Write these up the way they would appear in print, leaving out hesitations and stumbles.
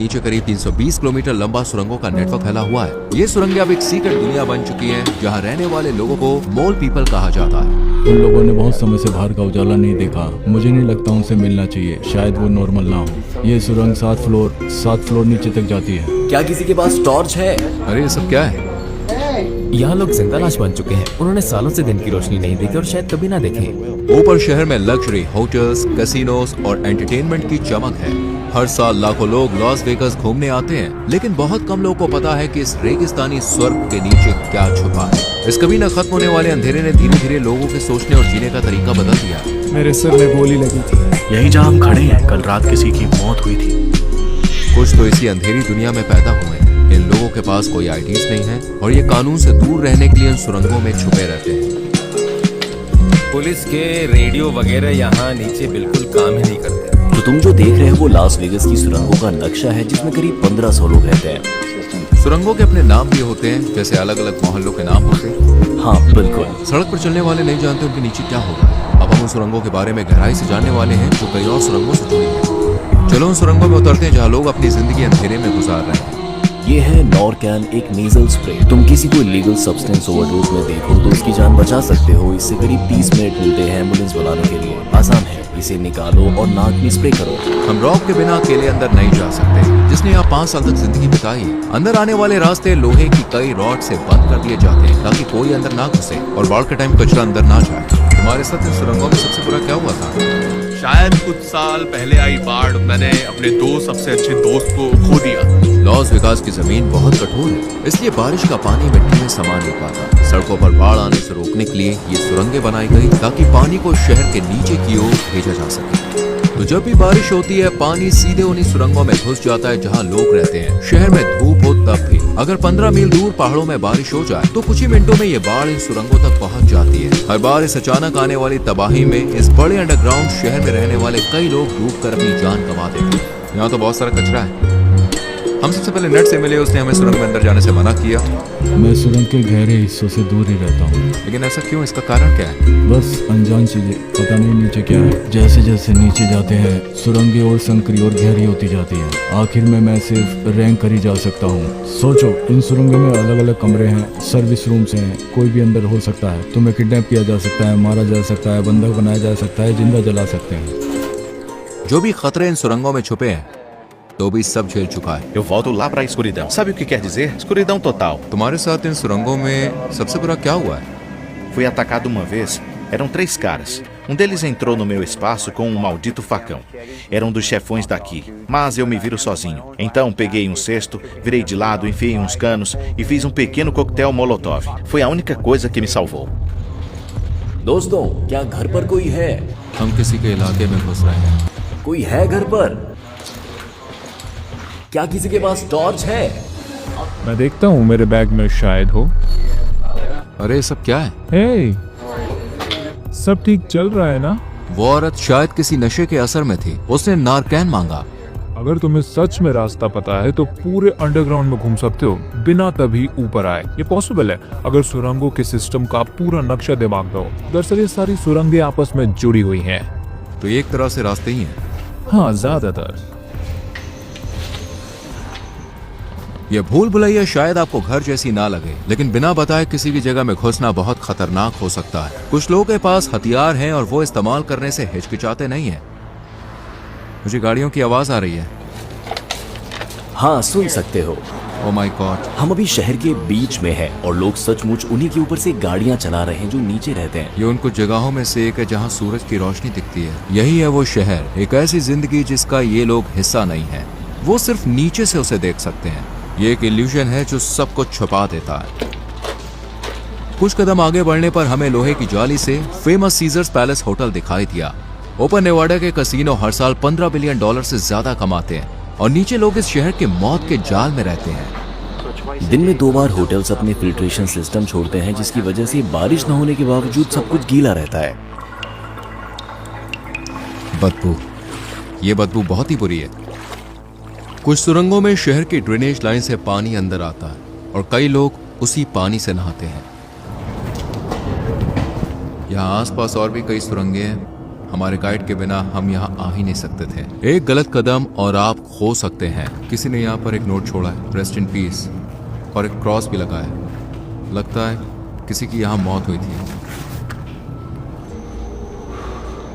नीचे करीब 320 किलोमीटर लंबा सुरंगों का नेटवर्क फैला हुआ है। ये सुरंगें अब एक सीक्रेट दुनिया बन चुकी हैं, जहां रहने वाले लोगों को मोल पीपल कहा जाता है। उन लोगों ने बहुत समय से बाहर का उजाला नहीं देखा। मुझे नहीं लगता उनसे मिलना चाहिए, शायद वो नॉर्मल ना हो। ये सुरंग 7 फ्लोर नीचे तक जाती है। क्या किसी के पास टॉर्च है? अरे ये सब क्या है? यहाँ लोग जिंदा लाश बन चुके हैं। उन्होंने सालों से दिन की रोशनी नहीं देखी और शायद कभी ना देखें। ऊपर शहर में लग्जरी होटल्स, कैसीनोस और एंटरटेनमेंट की चमक है। हर साल लाखों लोग लॉस वेगास घूमने आते हैं, लेकिन बहुत कम लोगों को पता है कि इस रेगिस्तानी स्वर्ग के नीचे क्या छुपा है। इस कभी न खत्म होने वाले अंधेरे ने धीरे धीरे लोगों के सोचने और जीने का तरीका बदल दिया। मेरे सिर में गोली लगी थी। यही जहाँ हम खड़े हैं, कल रात किसी की मौत हुई थी। कुछ तो इसी अंधेरी दुनिया में पैदा हुए हैं। इन लोगों के पास कोई आईडीज नहीं है और ये कानून से दूर रहने के लिए इन सुरंगों में छुपे रहते हैं। पुलिस के रेडियो वगैरह यहाँ नीचे बिल्कुल काम ही नहीं करते। तो तुम जो देख रहे हो वो लास वेगस की सुरंगों का नक्शा है, जिसमें करीब 1500 लोग रहते हैं। सुरंगों के अपने नाम भी होते हैं, जैसे अलग अलग मोहल्लों के नाम होते हैं। हाँ बिल्कुल। सड़क पर चलने वाले नहीं जानते उनके नीचे क्या होगा। अब हम उन सुरंगों के बारे में गहराई से जानने वाले हैं, जो कई और सुरंगों से जुड़ी है। चलो उन सुरंगों में उतरते हैं जहाँ लोग अपनी जिंदगी अंधेरे में गुजार रहे हैं। ये है नॉरकैन, एक नेजल स्प्रे। तुम किसी को इलीगल सब्सटेंस ओवरडोज में देखो तो उसकी जान बचा सकते हो। इससे करीब 30 मिनट मिलते हैं एम्बुलेंस बुलाने के लिए। आसान है, इसे निकालो और नाक में स्प्रे करो। हम रॉक के बिना अकेले अंदर नहीं जा सकते। जिसने यहाँ 5 साल तक जिंदगी बिताई, अंदर आने वाले रास्ते लोहे की कई रॉड से बंद कर दिए जाते हैं ताकि कोई अंदर ना घुसे और बाढ़ के टाइम कचरा अंदर ना जाए। तुम्हारे साथ इन सुरंगों में सबसे बुरा क्या हुआ था? शायद कुछ साल पहले आई बाढ़, मैंने अपने 2 सबसे अच्छे दोस्त को खो दिया। लॉस वेगास की जमीन बहुत कठोर है, इसलिए बारिश का पानी मिट्टी में समा नहीं पाता। सड़कों पर बाढ़ आने से रोकने के लिए ये सुरंगें बनाई गई ताकि पानी को शहर के नीचे की ओर भेजा जा सके। तो जब भी बारिश होती है, पानी सीधे उन्हीं सुरंगों में घुस जाता है जहाँ लोग रहते हैं। शहर में धूप हो तब भी अगर 15 मील दूर पहाड़ों में बारिश हो जाए तो कुछ ही मिनटों में ये बाढ़ इन सुरंगों तक पहुँच जाती है। हर बार इस अचानक आने वाली तबाही में इस बड़े अंडरग्राउंड शहर में रहने वाले कई लोग डूबकर अपनी जान गंवा देते हैं। यहाँ तो बहुत सारा कचरा है। हम सबसे पहले नेट से मिले, उसने हमें सुरंग में अंदर जाने से मना किया। मैं सुरंग के गहरे हिस्सों से दूर ही रहता हूँ। लेकिन ऐसा क्यों? इसका कारण क्या है? बस अनजान चीजें, पता नहीं नीचे क्या है। जैसे जैसे नीचे जाते हैं सुरंगें और संकरी और गहरी होती जाती है। आखिर में मैं सिर्फ रैंक कर ही जा सकता हूँ। सोचो, इन सुरंगों में अलग अलग कमरे हैं, सर्विस रूम्स हैं। कोई भी अंदर हो सकता है। तुम्हें किडनैप किया जा सकता है, मारा जा सकता है, बंधक बनाया जा सकता है, जिंदा जला सकते हैं। जो भी खतरे इन सुरंगों में छुपे हैं, तो भी सब झेल चुका है। Eu volto lá pra escuridão. Sabe o que quer dizer? Escuridão total. तुम्हारे साथ इन सुरंगों में सबसे बुरा क्या हुआ है? Fui atacado uma vez. Eram 3 caras. Um deles entrou no meu espaço com um maldito facão. Era um dos chefões daqui, mas eu me viro sozinho. Então peguei um cesto, virei de lado, enfiei uns canos e fiz um pequeno coquetel molotov. Foi a única coisa que me salvou. दोस्तों, क्या घर पर कोई है? हम किसी के इलाके में घुस रहे हैं। कोई है घर पर? क्या किसी के पास टॉर्च है? मैं देखता हूँ, मेरे बैग में शायद हो। अरे ये सब क्या है? हे, सब ठीक चल रहा है ना? वो औरत शायद किसी नशे के असर में थी। उसने नारकैन मांगा। अगर तुम्हें सच में रास्ता पता है तो पूरे अंडरग्राउंड में घूम सकते हो बिना तभी ऊपर आए। ये पॉसिबल है अगर सुरंगों के सिस्टम का पूरा नक्शा दिमाग दो। दरअसल ये सारी सुरंगें आपस में जुड़ी हुई हैं। तो ये एक तरह से रास्ते ही हैं। हाँ, ज्यादातर। ये भूल भुलैया शायद आपको घर जैसी ना लगे, लेकिन बिना बताए किसी भी जगह में घुसना बहुत खतरनाक हो सकता है। कुछ लोगों के पास हथियार हैं और वो इस्तेमाल करने से हिचकिचाते नहीं हैं। मुझे गाड़ियों की आवाज आ रही है। हाँ, सुन सकते हो। Oh my God. हम अभी शहर के बीच में हैं और लोग सचमुच उन्हीं के ऊपर से गाड़ियां चला रहे हैं जो नीचे रहते हैं। ये उन कुछ जगहों में से एक है जहाँ सूरज की रोशनी दिखती है। यही है वो शहर, एक ऐसी जिंदगी जिसका ये लोग हिस्सा नहीं है। वो सिर्फ नीचे से उसे देख सकते हैं। ये एक इल्यूजन है जो सब कुछ छुपा देता है। कुछ कदम आगे बढ़ने पर हमें लोहे की जाली से फेमस सीजर्स पैलेस होटल दिखाई दिया। ओपन नेवाडा के कसीनो हर साल $15 बिलियन से ज्यादा कमाते हैं और नीचे लोग इस शहर के मौत के जाल में रहते हैं। दिन में 2 बार होटल्स अपने फिल्ट्रेशन सिस्टम छोड़ते हैं, जिसकी वजह से बारिश न होने के बावजूद सब कुछ गीला रहता है। बदबू, ये बदबू बहुत ही बुरी है। कुछ सुरंगों में शहर की ड्रेनेज लाइन से पानी अंदर आता है और कई लोग उसी पानी से नहाते हैं। यहाँ आसपास और भी कई सुरंगें हैं। हमारे गाइड के बिना हम यहाँ आ ही नहीं सकते थे। एक गलत कदम और आप खो सकते हैं। किसी ने यहाँ पर एक नोट छोड़ा है, रेस्ट इन पीस, और एक क्रॉस भी लगा है। लगता है किसी की यहाँ मौत हुई थी।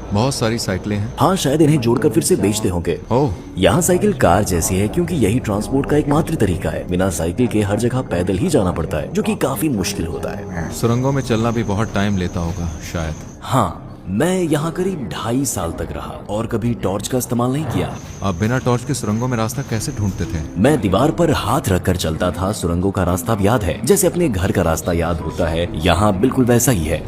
बहुत सारी साइकिलें हैं। हाँ, शायद इन्हें जोड़कर फिर से बेचते होंगे। ओह, यहाँ साइकिल कार जैसी है क्योंकि यही ट्रांसपोर्ट का एकमात्र तरीका है। बिना साइकिल के हर जगह पैदल ही जाना पड़ता है, जो कि काफी मुश्किल होता है। सुरंगों में चलना भी बहुत टाइम लेता होगा शायद। हाँ, मैं यहाँ करीब 2.5 साल तक रहा और कभी टॉर्च का इस्तेमाल नहीं किया। आप बिना टॉर्च के सुरंगों में रास्ता कैसे ढूंढते थे? मैं दीवार पर हाथ रखकर चलता था। सुरंगों का रास्ता अब याद है, जैसे अपने घर का रास्ता याद होता है। यहाँ बिल्कुल वैसा ही है।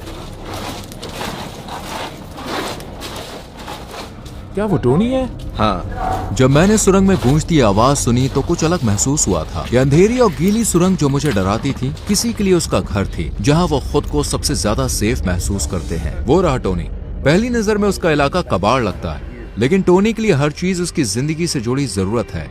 क्या वो टोनी है? हाँ, जब मैंने सुरंग में गूंजती आवाज सुनी तो कुछ अलग महसूस हुआ था। ये अंधेरी और गीली सुरंग जो मुझे डराती थी, किसी के लिए उसका घर थी, जहां वो खुद को सबसे ज्यादा सेफ महसूस करते हैं। वो रहा टोनी। पहली नजर में उसका इलाका कबाड़ लगता है, लेकिन टोनी के लिए हर चीज उसकी जिंदगी से जुड़ी जरूरत है।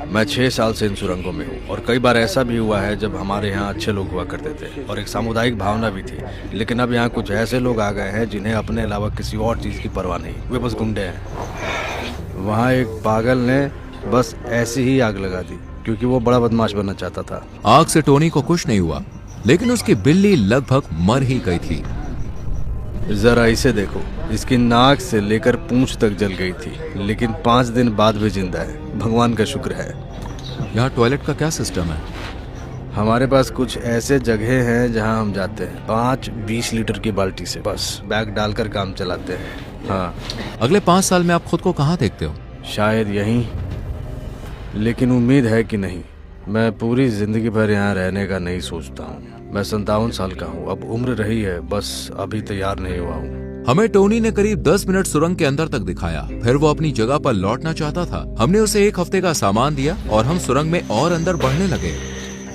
मैं 6 साल से इन सुरंगों में हूँ और कई बार ऐसा भी हुआ है जब हमारे यहाँ अच्छे लोग हुआ करते थे और एक सामुदायिक भावना भी थी। लेकिन अब यहाँ कुछ ऐसे लोग आ गए हैं जिन्हें अपने अलावा किसी और चीज़ की परवाह नहीं। वे बस गुंडे हैं। वहाँ एक पागल ने बस ऐसी ही आग लगा दी क्योंकि वो बड़ा बदमाश बनना चाहता था। आग से टोनी को कुछ नहीं हुआ, लेकिन उसकी बिल्ली लगभग मर ही गई थी। जरा इसे देखो, इसकी नाक से लेकर पूंछ तक जल गई थी, लेकिन 5 दिन बाद भी जिंदा है। भगवान का शुक्र है। यहाँ टॉयलेट का क्या सिस्टम है? हमारे पास कुछ ऐसे जगह हैं जहां हम जाते हैं 5-20 लीटर की बाल्टी से बस बैग डालकर काम चलाते हैं। हाँ, अगले 5 साल में आप खुद को कहाँ देखते हो? शायद यहीं, लेकिन उम्मीद है कि नहीं। मैं पूरी जिंदगी भर यहाँ रहने का नहीं सोचता हूँ। मैं 57 साल का हूँ। अब उम्र रही है, बस अभी तैयार नहीं हुआ हूँ। हमें टोनी ने करीब 10 मिनट सुरंग के अंदर तक दिखाया, फिर वो अपनी जगह पर लौटना चाहता था। हमने उसे 1 हफ्ते का सामान दिया और हम सुरंग में और अंदर बढ़ने लगे।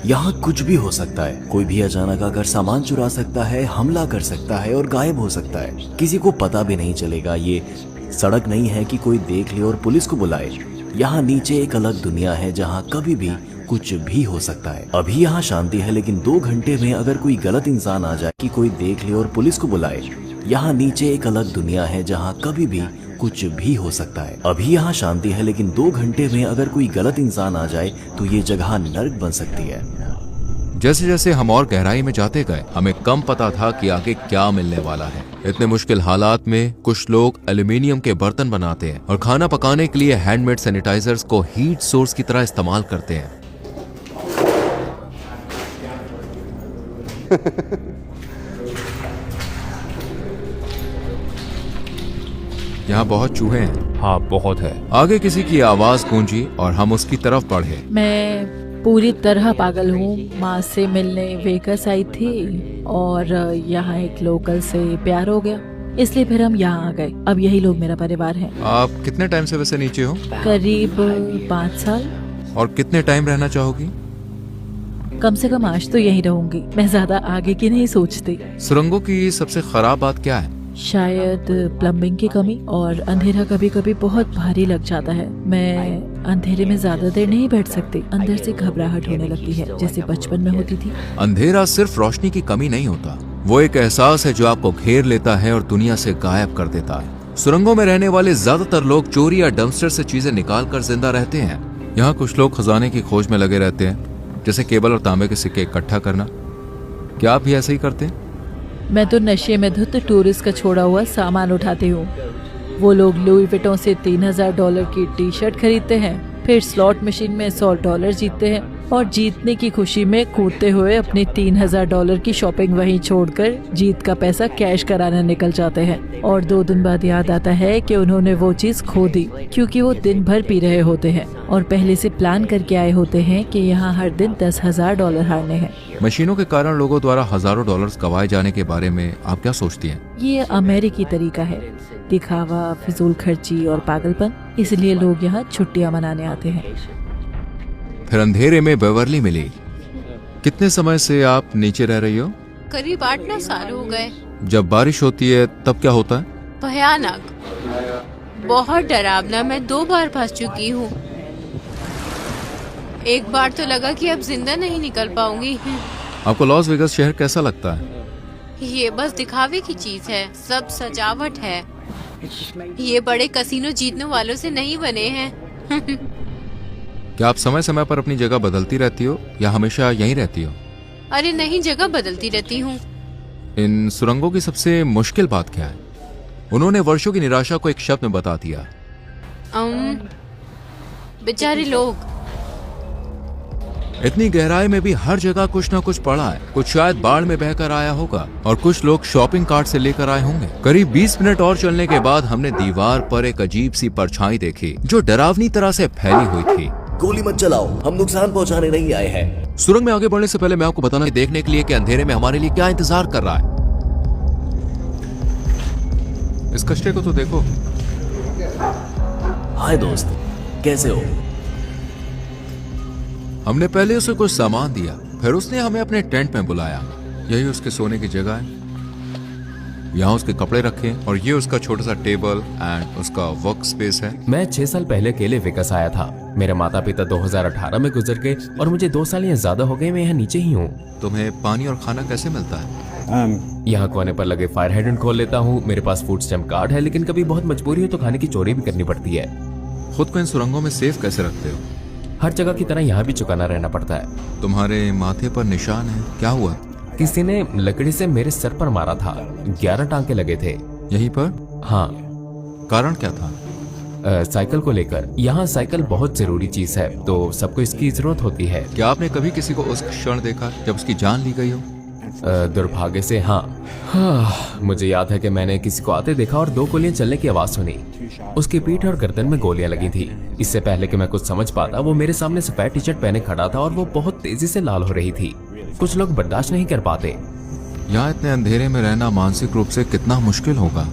यहाँ कुछ भी हो सकता है। कोई भी अचानक आकर सामान चुरा सकता है, हमला कर सकता है और गायब हो सकता है। किसी को पता भी नहीं चलेगा। ये सड़क नहीं है कि कोई देख ले और पुलिस को बुलाए। यहाँ नीचे एक अलग दुनिया है जहाँ कभी भी कुछ भी हो सकता है। अभी यहाँ शांति है, लेकिन 2 घंटे में अगर कोई गलत इंसान आ जाए कि कोई देख ले और पुलिस को बुलाए। यहाँ नीचे एक अलग दुनिया है जहाँ कभी भी कुछ भी हो सकता है। अभी यहाँ शांति है, लेकिन 2 घंटे में अगर कोई गलत इंसान आ जाए तो ये जगह नर्क बन सकती है। जैसे जैसे हम और गहराई में जाते गए, हमें कम पता था कि आगे क्या मिलने वाला है। इतने मुश्किल हालात में कुछ लोग एल्यूमिनियम के बर्तन बनाते हैं और खाना पकाने के लिए हैंडमेड सैनिटाइजर्स को हीट सोर्स की तरह इस्तेमाल करते हैं। यहाँ बहुत चूहे हैं। हाँ, बहुत है। आगे किसी की आवाज गूंजी और हम उसकी तरफ बढ़े। मैं पूरी तरह पागल हूँ। माँ से मिलने वेगस आई थी और यहाँ एक लोकल से प्यार हो गया, इसलिए फिर हम यहाँ आ गए। अब यही लोग मेरा परिवार है। आप कितने टाइम से वैसे नीचे हो? करीब 5 साल। और कितने टाइम रहना चाहोगी? कम से कम आज तो यहीं रहूंगी। मैं ज्यादा आगे की नहीं सोचती। सुरंगों की सबसे खराब बात क्या है? शायद प्लम्बिंग की कमी और अंधेरा कभी कभी बहुत भारी लग जाता है। मैं अंधेरे में ज्यादा देर नहीं बैठ सकती। अंदर से घबराहट होने लगती है, जैसे बचपन में होती थी। अंधेरा सिर्फ रोशनी की कमी नहीं होता, वो एक एहसास है जो आपको घेर लेता है और दुनिया से गायब कर देता है। सुरंगों में रहने वाले ज्यादातर लोग चोरी या डंपस्टर से चीजें निकाल कर जिंदा रहते हैं। यहाँ कुछ लोग खजाने की खोज में लगे रहते हैं, जैसे केबल और तांबे के सिक्के इकट्ठा करना। क्या आप भी ऐसे ही करते हैं? मैं तो नशे में धुत टूरिस्ट का छोड़ा हुआ सामान उठाती हूँ। वो लोग लुई विटों से $3000 की टी-शर्ट खरीदते हैं, फिर स्लॉट मशीन में $100 जीतते हैं और जीतने की खुशी में कूदते हुए अपने $3000 की शॉपिंग वहीं छोड़कर जीत का पैसा कैश कराने निकल जाते हैं। और 2 दिन बाद याद आता है कि उन्होंने वो चीज खो दी, क्योंकि वो दिन भर पी रहे होते हैं और पहले से प्लान करके आए होते हैं कि यहाँ हर दिन $10,000 हारने हैं। मशीनों के कारण लोगों द्वारा हजारों डॉलर्स गवाए जाने के बारे में आप क्या सोचती हैं? ये अमेरिकी तरीका है, दिखावा, फिजूल खर्ची और पागलपन। इसलिए लोग यहाँ छुट्टियाँ मनाने आते हैं। फिर अंधेरे में बेवर्ली मिली। कितने समय से आप नीचे रह रही हो? करीब 8-9 साल हो गए। जब बारिश होती है तब क्या होता है? भयानक, बहुत डरावना। मैं 2 बार फंस चुकी हूँ। एक बार तो लगा कि अब जिंदा नहीं निकल पाऊंगी। आपको लॉस वेगास शहर कैसा लगता है? ये बस दिखावे की चीज है, सब सजावट है। ये बड़े कसीनो जीतने वालों से नहीं बने हैं। क्या आप समय समय पर अपनी जगह बदलती रहती हो या हमेशा यहीं रहती हो? अरे नहीं, जगह बदलती रहती हूँ। इन सुरंगों की सबसे मुश्किल बात क्या है? उन्होंने वर्षों की निराशा को एक शब्द में बता दिया। बेचारे लोग। इतनी गहराई में भी हर जगह कुछ ना कुछ पड़ा है। कुछ शायद बाढ़ में बहकर आया होगा और कुछ लोग शॉपिंग कार्ट से लेकर आए होंगे। करीब 20 मिनट और चलने के बाद हमने दीवार पर एक अजीब सी परछाई देखी जो डरावनी तरह से फैली हुई थी। गोली मत चलाओ, हम नुकसान पहुंचाने नहीं आए हैं। सुरंग में आगे बढ़ने से पहले मैं आपको बताना देखने के लिए कि अंधेरे में हमारे लिए क्या इंतजार कर रहा है। इस कचरे को तो देखो। हाय दोस्त, कैसे हो? हमने पहले उसे कुछ सामान दिया, फिर उसने हमें अपने टेंट में बुलाया। यही उसके सोने की जगह है। यहाँ उसके कपड़े रखे और ये उसका छोटा सा टेबल एंड उसका वर्क स्पेस है। मैं 6 साल पहले अकेले वेगास आया था। मेरे माता पिता 2018 में गुजर गए और मुझे 2 साल या ज्यादा हो गए। मैं यहाँ नीचे ही हूँ। तुम्हें पानी और खाना कैसे मिलता है? यहाँ कोने पर लगे फायर हाइडेंट खोल लेता हूँ। मेरे पास फूड स्टैम्प कार्ड है, लेकिन कभी बहुत मजबूरी हो तो खाने की चोरी भी करनी पड़ती है। खुद को इन सुरंगों में सेफ कैसे रखते हो? हर जगह की तरह यहाँ भी चुकाना रहना पड़ता है। तुम्हारे माथे पर निशान है, क्या हुआ? किसी ने लकड़ी से मेरे सर पर मारा था। 11 टांके लगे थे। यहीं पर? हाँ। कारण क्या था? साइकिल को लेकर। यहाँ साइकिल बहुत जरूरी चीज है, तो सबको इसकी जरूरत होती है। क्या आपने कभी किसी को उस क्षण देखा जब उसकी जान ली गई हो? दुर्भाग्य से हाँ। मुझे याद है कि मैंने किसी को आते देखा और 2 गोलियां चलने की आवाज सुनी। उसकी पीठ और गर्दन में गोलियां लगी थी। इससे पहले कि मैं कुछ समझ पाता, वो मेरे सामने सफेद टी शर्ट पहने खड़ा था और वो बहुत तेजी से लाल हो रही थी। कुछ लोग बर्दाश्त नहीं कर पाते। यहाँ इतने अंधेरे में रहना मानसिक रूप से कितना मुश्किल होगा।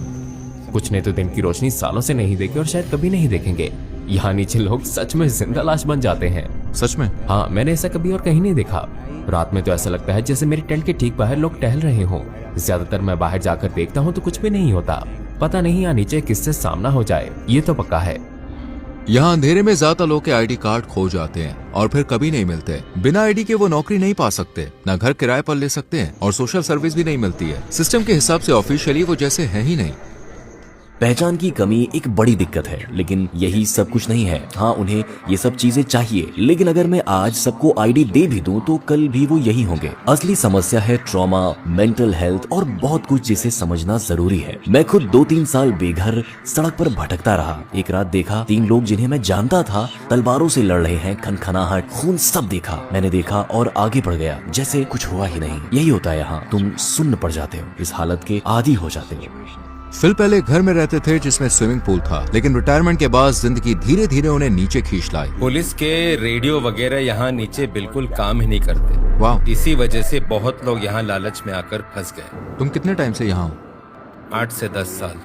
कुछ ने तो दिन की रोशनी सालों से नहीं देखी और शायद कभी नहीं देखेंगे। यहाँ नीचे लोग सच में जिंदा लाश बन जाते हैं। सच में? हाँ, मैंने ऐसा कभी और कहीं नहीं देखा। रात में तो ऐसा लगता है जैसे मेरे टेंट के ठीक बाहर लोग टहल रहे हों। ज्यादातर मैं बाहर जाकर देखता हूँ तो कुछ भी नहीं होता। पता नहीं यहाँ नीचे किससे सामना हो जाए, ये तो पक्का है। यहाँ अंधेरे में ज्यादा लोग के आईडी कार्ड खो जाते हैं और फिर कभी नहीं मिलते। बिना आईडी के वो नौकरी नहीं पा सकते, ना घर किराए पर ले सकते हैं और सोशल सर्विस भी नहीं मिलती है। सिस्टम के हिसाब से ऑफिशियली वो जैसे है ही नहीं। पहचान की कमी एक बड़ी दिक्कत है, लेकिन यही सब कुछ नहीं है। हाँ, उन्हें ये सब चीजें चाहिए, लेकिन अगर मैं आज सबको आईडी दे भी दूं तो कल भी वो यही होंगे। असली समस्या है ट्रॉमा, मेंटल हेल्थ और बहुत कुछ जिसे समझना जरूरी है। मैं खुद 2-3 साल बेघर सड़क पर भटकता रहा। एक रात देखा 3 लोग जिन्हें मैं जानता था तलवारों से लड़ रहे हैं। खनखनाहट, खून सब देखा। मैंने देखा और आगे बढ़ गया जैसे कुछ हुआ ही नहीं। यही होता है यहाँ, तुम सुन्न पड़ जाते हो, इस हालत के आदी हो जाते हो। फिल पहले घर में रहते थे जिसमें स्विमिंग पूल था, लेकिन रिटायरमेंट के बाद जिंदगी धीरे धीरे उन्हें नीचे खींच लाई। पुलिस के रेडियो वगैरह यहाँ नीचे बिल्कुल काम ही नहीं करते। वाह। इसी वजह से बहुत लोग यहाँ लालच में आकर फंस गए। तुम कितने टाइम से यहाँ हो? 8 से 10 साल।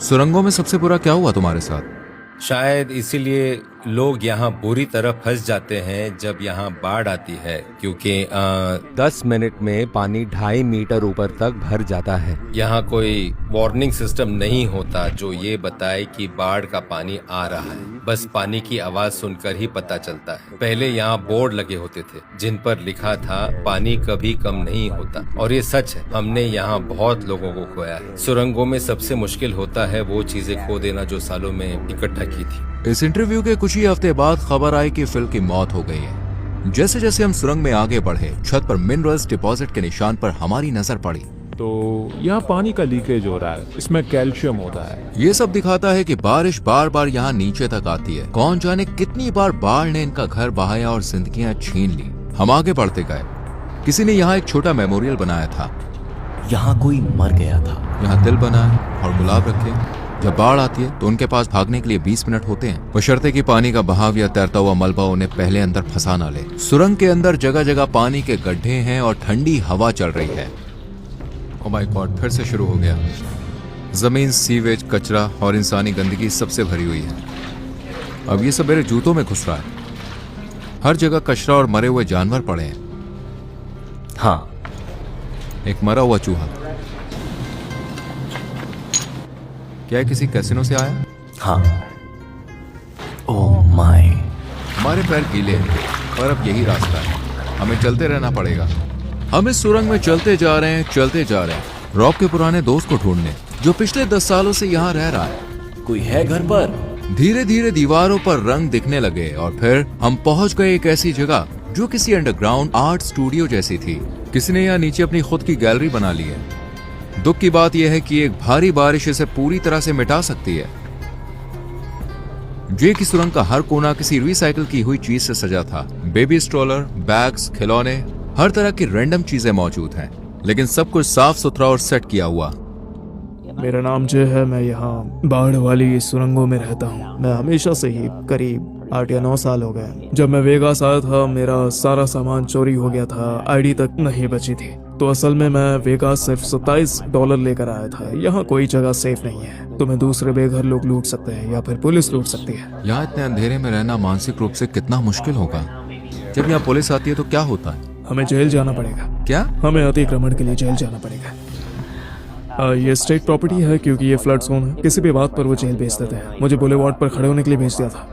सुरंगों में सबसे बुरा क्या हुआ तुम्हारे साथ? शायद इसीलिए लोग यहाँ बुरी तरह फंस जाते हैं जब यहाँ बाढ़ आती है, क्योंकि 10 मिनट में पानी 2.5 मीटर ऊपर तक भर जाता है। यहाँ कोई वार्निंग सिस्टम नहीं होता जो ये बताए कि बाढ़ का पानी आ रहा है। बस पानी की आवाज सुनकर ही पता चलता है। पहले यहाँ बोर्ड लगे होते थे जिन पर लिखा था पानी कभी कम नहीं होता, और ये सच है। हमने यहाँ बहुत लोगों को खोया है। सुरंगों में सबसे मुश्किल होता है वो चीजें खो देना जो सालों में इकट्ठा की थी। इस इंटरव्यू के कुछ ही हफ्ते बाद खबर आई कि फिल की मौत हो गई है। जैसे जैसे हम सुरंग में आगे बढ़े, छत पर मिनरल्स डिपॉजिट के निशान पर हमारी नजर पड़ी। तो यहाँ पानी का लीकेज हो रहा है, इसमें कैल्शियम होता है। ये सब दिखाता है कि बारिश बार बार यहाँ नीचे तक आती है। कौन जाने कितनी बार बाढ़ ने इनका घर बहाया और जिंदगियां छीन ली। हम आगे बढ़ते गए। किसी ने यहाँ एक छोटा मेमोरियल बनाया था। यहाँ कोई मर गया था। यहाँ दिल बना है और गुलाब रखे। जब बाढ़ आती है तो उनके पास भागने के लिए 20 मिनट होते हैं, बशर्ते कि पानी का बहाव या तैरता हुआ मलबा उन्हें पहले अंदर फंसा ना ले। सुरंग के अंदर जगह जगह पानी के गड्ढे हैं और ठंडी हवा चल रही है। ओह माय गॉड, फिर से शुरू हो गया। जमीन सीवेज, कचरा और इंसानी गंदगी सबसे भरी हुई है। अब ये सब मेरे जूतों में घुस रहा है। हर जगह कचरा और मरे हुए जानवर पड़े हैं। हाँ, एक मरा हुआ चूहा। क्या किसी कैसीनो से आया? हाँ। Oh my. हमारे पैर गीले हैं और अब यही रास्ता है। हमें चलते रहना पड़ेगा। हम इस सुरंग में चलते जा रहे हैं। रॉब के पुराने दोस्त को ढूंढने। जो पिछले 10 सालों से यहाँ रह रहा है। कोई है घर पर? धीरे धीरे दीवारों पर रंग दिखने लगे और फिर हम पहुंच गए एक ऐसी जगह जो किसी अंडरग्राउंड आर्ट स्टूडियो जैसी थी। किसी ने यहाँ नीचे अपनी खुद की गैलरी बना ली है। दुख की बात यह है कि एक भारी बारिश इसे पूरी तरह से मिटा सकती है। जे की सुरंग का हर कोना किसी रिसाइकिल की हुई चीज से सजा था। बेबी स्ट्रोलर, बैग्स, खिलौने, हर तरह की रैंडम चीजें मौजूद हैं, लेकिन सब कुछ साफ सुथरा और सेट किया हुआ। मेरा नाम जय है। मैं यहाँ बाढ़ वाली सुरंगों में रहता हूँ। मैं हमेशा से ही करीब 8 या 9 साल हो गए। जब मैं वेगास आया था मेरा सारा सामान चोरी हो गया था, आईडी तक नहीं बची थी। तो असल में मैं वेगास सिर्फ $27 लेकर आया था। यहाँ कोई जगह सेफ नहीं है। तुम्हें दूसरे बेघर लोग लूट सकते हैं या फिर पुलिस लूट सकती है। यहाँ इतने अंधेरे में रहना मानसिक रूप से कितना मुश्किल होगा। जब यहाँ पुलिस आती है तो क्या होता है? हमें जेल जाना पड़ेगा। क्या? हमें अतिक्रमण के लिए जेल जाना पड़ेगा। ये स्टेट प्रॉपर्टी है क्योंकि ये फ्लड जोन है। किसी भी बात पर वो जेल भेज देते हैं। मुझे बुलेवार्ड पर खड़े होने के लिए भेज दिया था।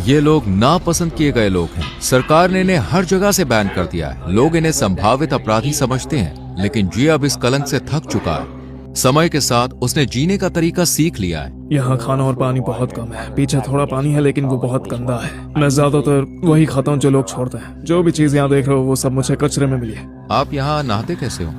ये लोग नापसंद किए गए लोग हैं। सरकार ने इन्हें हर जगह से बैन कर दिया है। लोग इन्हें संभावित अपराधी समझते हैं, लेकिन जी अब इस कलंक से थक चुका है। समय के साथ उसने जीने का तरीका सीख लिया है। यहाँ खाना और पानी बहुत कम है। पीछे थोड़ा पानी है लेकिन वो बहुत गंदा है। मैं ज्यादातर वही खाता हूँ जो लोग छोड़ते हैं। जो भी चीज यहाँ देख रहे हो वो सब मुझे कचरे में मिली है। आप यहाँ नहाते कैसे हो?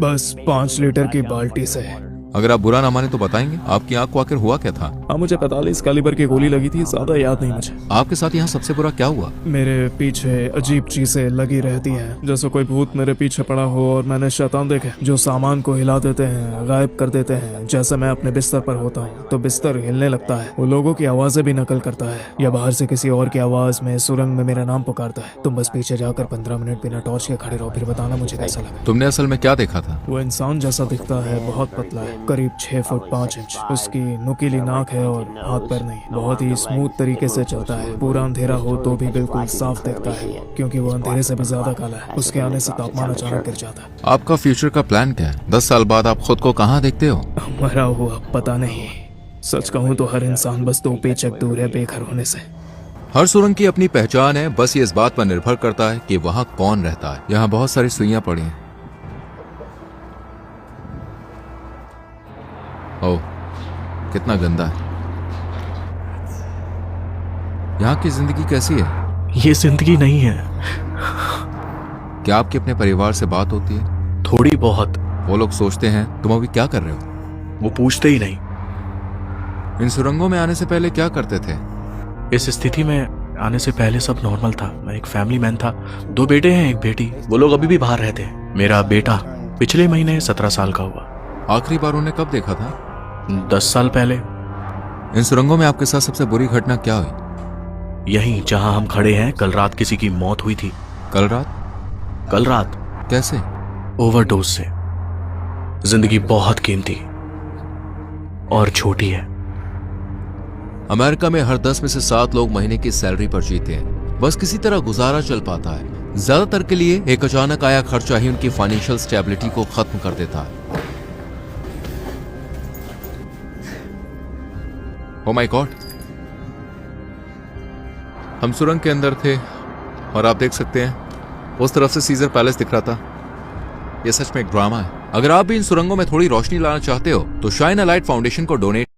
बस 5 लीटर की बाल्टी से। अगर आप बुरा ना माने तो बताएंगे आपकी आंख को आखिर हुआ क्या था? मुझे 45 कैलिबर की गोली लगी थी। ज्यादा याद नहीं मुझे। आपके साथ यहाँ सबसे बुरा क्या हुआ? मेरे पीछे अजीब चीजें लगी रहती हैं, जैसे कोई भूत मेरे पीछे पड़ा हो। और मैंने शैतान देखे जो सामान को हिला देते हैं, गायब कर देते हैं। जैसे मैं अपने बिस्तर पर होता हूँ तो बिस्तर हिलने लगता है। वो लोगों की आवाजें भी नकल करता है या बाहर से किसी और की आवाज में सुरंग में मेरा नाम पुकारता है। तुम बस पीछे जाकर 15 मिनट बिना टॉर्च के खड़े रहो, फिर बताना मुझे कैसा लगा। तुमने असल में क्या देखा था? वो इंसान जैसा दिखता है, बहुत पतला है, करीब 6 फुट 5 इंच। उसकी नुकीली नाक है और हाथ पैर नहीं। बहुत ही स्मूथ तरीके से चलता है। पूरा अंधेरा हो तो भी बिल्कुल साफ दिखता है, क्योंकि वो अंधेरे से भी ज्यादा काला है। उसके आने से तापमान अचानक गिर जाता है। आपका फ्यूचर का प्लान क्या है? 10 साल बाद आप खुद को कहाँ देखते हो? मरा हुआ पता नहीं। सच कहूँ तो हर इंसान बस 2 पेचक दूर है बेघर होने से। हर सुरंग की अपनी पहचान है। बस ये इस बात पर निर्भर करता है कि वहाँ कौन रहता है। यहाँ बहुत सारी सुइयां पड़ी हैं। ओह, कितना गंदा है। यहाँ की जिंदगी कैसी है? ये जिंदगी नहीं है। क्या आपकी अपने परिवार से बात होती है? थोड़ी बहुत। वो लोग सोचते हैं तुम अभी क्या कर रहे हो? वो पूछते ही नहीं। इन सुरंगों में आने से पहले क्या करते थे? इस स्थिति में आने से पहले सब नॉर्मल था। मैं एक फैमिली मैन था। 2 बेटे हैं, 1 बेटी। वो लोग अभी भी बाहर रहते हैं। मेरा बेटा पिछले महीने 17 साल का हुआ। आखिरी बार उन्हें कब देखा था? 10 साल पहले। इन सुरंगों में आपके साथ सबसे बुरी घटना क्या हुई? यहीं जहां हम खड़े हैं कल रात किसी की मौत हुई थी। कल रात? कल रात। कैसे? ओवरडोज से। जिंदगी बहुत कीमती और छोटी है। अमेरिका में हर 10 में से 7 लोग महीने की सैलरी पर जीते हैं। बस किसी तरह गुजारा चल पाता है। ज्यादातर के लिए एक अचानक आया खर्चा ही उनकी फाइनेंशियल स्टेबिलिटी को खत्म कर देता है। ओह माय गॉड, हम सुरंग के अंदर थे और आप देख सकते हैं उस तरफ से सीजर पैलेस दिख रहा था। यह सच में एक ड्रामा है। अगर आप भी इन सुरंगों में थोड़ी रोशनी लाना चाहते हो तो शाइन अ लाइट फाउंडेशन को डोनेट